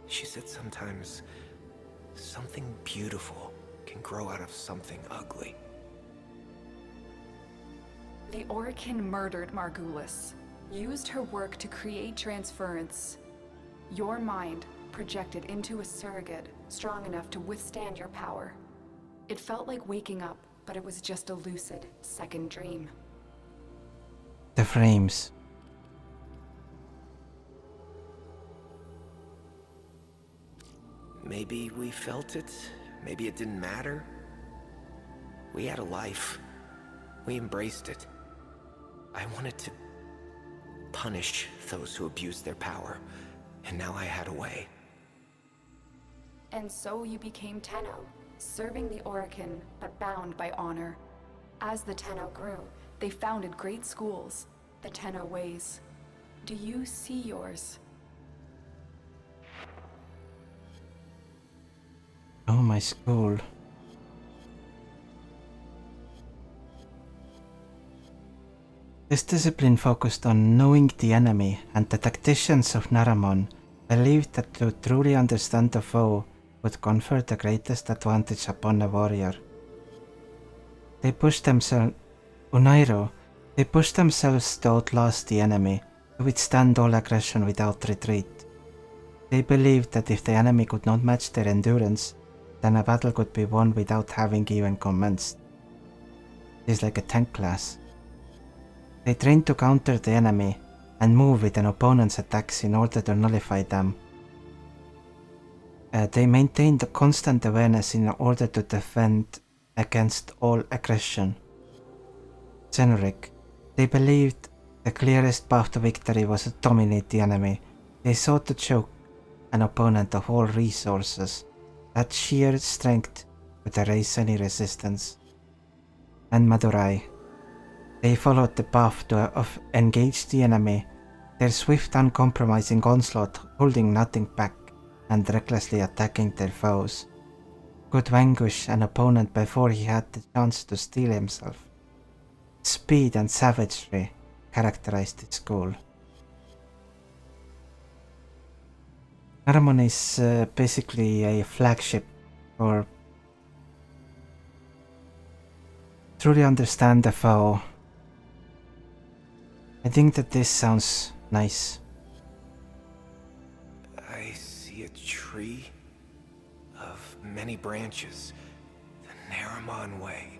She said sometimes something beautiful can grow out of something ugly. The Orokin murdered Margulis, used her work to create transference. Your mind projected into a surrogate strong enough to withstand your power. It felt like waking up, but it was just a lucid second dream. The frames. Maybe we felt it, maybe it didn't matter. We had a life. We embraced it. I wanted to punish those who abused their power, and now I had a way. And so you became Tenno, serving the Orokin, but bound by honor. As the Tenno grew, they founded great schools, the Tenno ways. Do you see yours? Oh, my school. This discipline focused on knowing the enemy, and the tacticians of Naramon believed that to truly understand the foe would confer the greatest advantage upon a warrior. They pushed themselves to outlast the enemy, to withstand all aggression without retreat. They believed that if the enemy could not match their endurance, then a battle could be won without having even commenced. It is like a tank class. They trained to counter the enemy and move with an opponent's attacks in order to nullify them. They maintained a constant awareness in order to defend against all aggression. Generic. They believed the clearest path to victory was to dominate the enemy. They sought to choke an opponent of all resources. That sheer strength would erase any resistance. And Madurai. They followed the path of engage the enemy, their swift uncompromising onslaught holding nothing back and recklessly attacking their foes. Could vanquish an opponent before he had the chance to steel himself. Speed and savagery characterized its school. Naramon is basically a flagship for truly understand the foe. I think that this sounds nice. I see a tree of many branches. The Naramon way.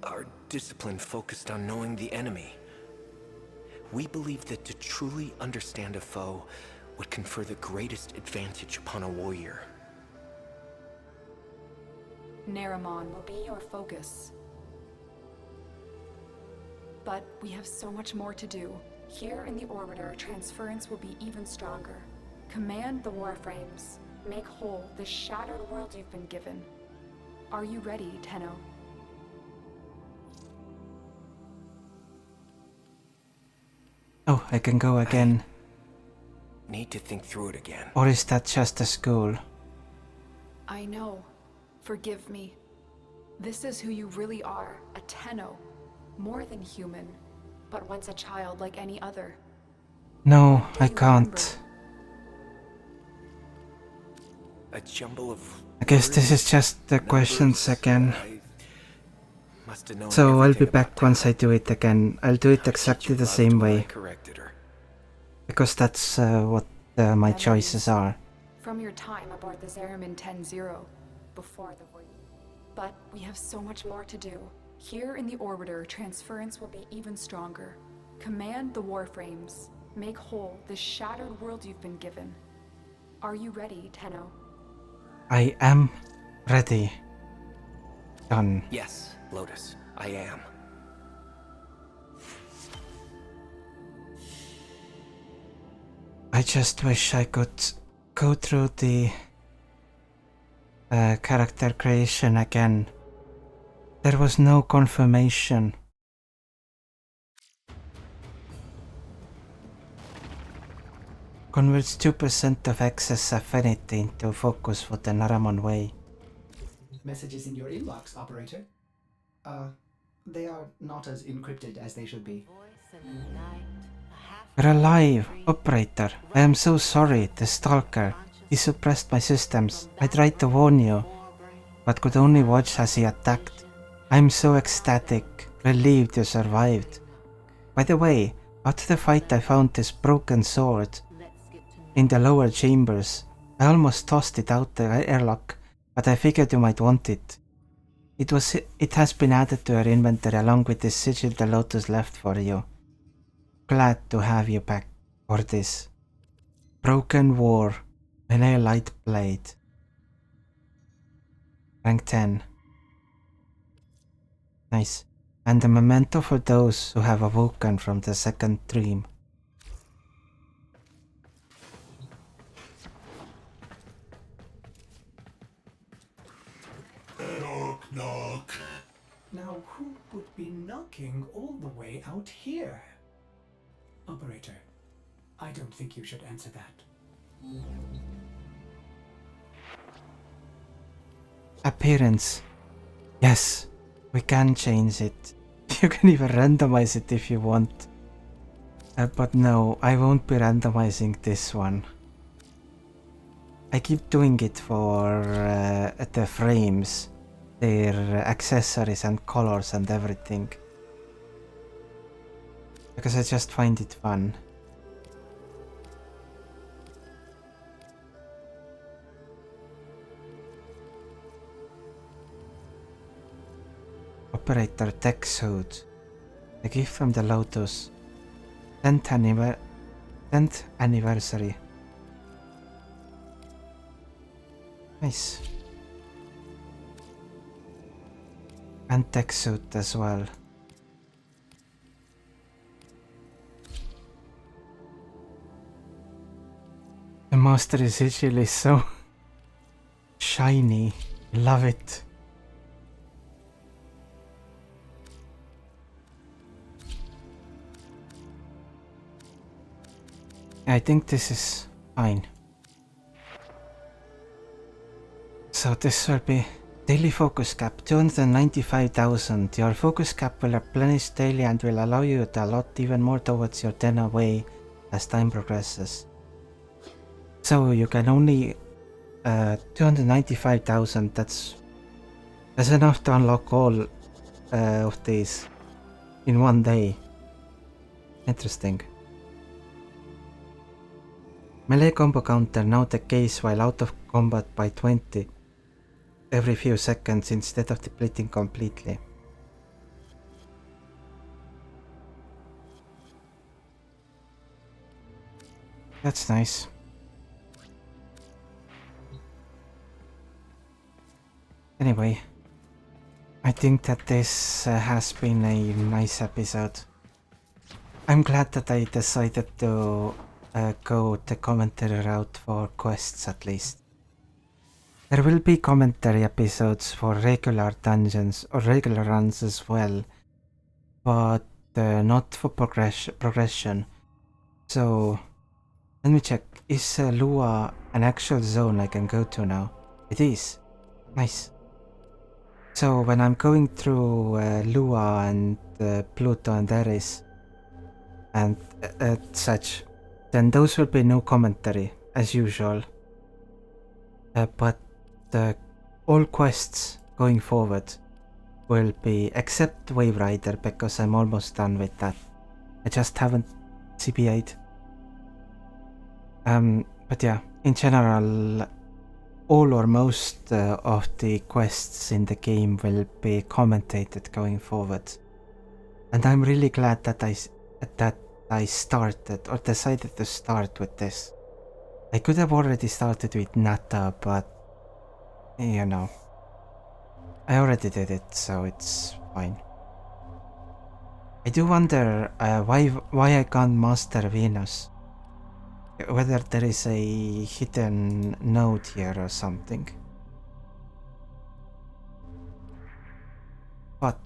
Our discipline focused on knowing the enemy. We believe that to truly understand a foe would confer the greatest advantage upon a warrior. Naramon will be your focus. But we have so much more to do. Here in the Orbiter, transference will be even stronger. Command the Warframes. Make whole the shattered world you've been given. Are you ready, Tenno? Oh, I can go again. Need to think through it again. Or is that just a school? I know. Forgive me. This is who you really are, a Tenno. More than human, but once a child like any other. No, I can't. A jumble of I guess this is just the questions again. So I'll be back once I do it again. I'll do it exactly the same way. Because that's what my choices are. From your time aboard the Zariman 10-0, before the voyage. But we have so much more to do. Here in the Orbiter, transference will be even stronger. Command the Warframes. Make whole the shattered world you've been given. Are you ready, Tenno? I am ready. Done. Yes, Lotus, I am. I just wish I could go through the character creation again. There was no confirmation. Converts 2% of excess affinity into focus for the Naramon way. Messages in your inbox, operator. They are not as encrypted as they should be. We're alive, operator. I am so sorry, the Stalker. He suppressed my systems. I tried to warn you, but could only watch as he attacked. I'm so ecstatic, relieved you survived. By the way, after the fight I found this broken sword in the lower chambers. I almost tossed it out the airlock, but I figured you might want it. It has been added to your inventory along with this sigil the Lotus left for you. Glad to have you back for this. Broken War, Melee Light Blade. Rank 10. Nice. And a memento for those who have awoken from the second dream. Knock, knock. Now, who would be knocking all the way out here? Operator, I don't think you should answer that. Appearance. Yes, we can change it. You can even randomize it if you want. But no, I won't be randomizing this one. I keep doing it for the frames, their accessories and colors and everything. Because I just find it fun. Operator tech suit. A gift from the Lotus. 10th anniversary. Nice. And tech suit as well. The master is usually so shiny. Love it. I think this is fine. So this will be daily focus cap, 295,000. Your focus cap will replenish daily and will allow you to allot even more towards your Tenno way as time progresses. So you can only 295,000, that's enough to unlock all of these in one day. Interesting. Melee combo counter now decays while out of combat by 20 every few seconds instead of depleting completely. That's nice. Anyway, I think that this has been a nice episode. I'm glad that I decided to go the commentary route for quests at least. There will be commentary episodes for regular dungeons or regular runs as well, but not for progression. So let me check, is Lua an actual zone I can go to now? It is. Nice. So when I'm going through Lua and Pluto and Eris and such, then those will be no commentary as usual. But all quests going forward will be, except Wave Rider, because I'm almost done with that. I just haven't CPA'd. But yeah, in general, all or most of the quests in the game will be commentated going forward. And I'm really glad that I started or decided to start with this. I could have already started with Nata, but you know, I already did it, so it's fine. I do wonder why I can't master Venus. Whether there is a hidden node here or something. But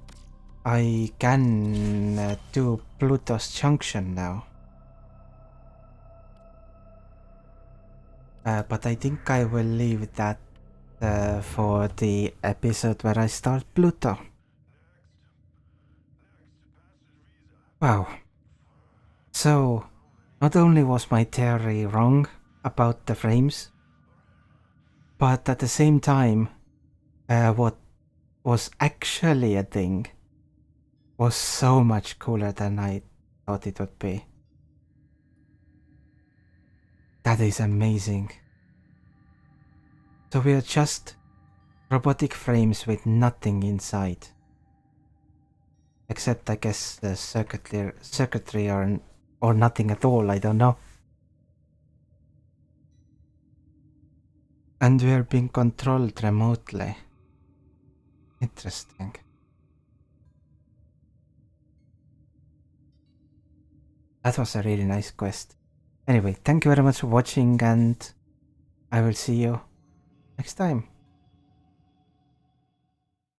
I can do Pluto's Junction now. But I think I will leave that for the episode where I start Pluto. Wow. So, not only was my theory wrong about the frames, but at the same time, what was actually a thing was so much cooler than I thought it would be. That is amazing. So we are just robotic frames with nothing inside. Except, I guess, the circuitry or nothing at all, I don't know. And we are being controlled remotely. Interesting. That was a really nice quest. Anyway, thank you very much for watching, and I will see you next time.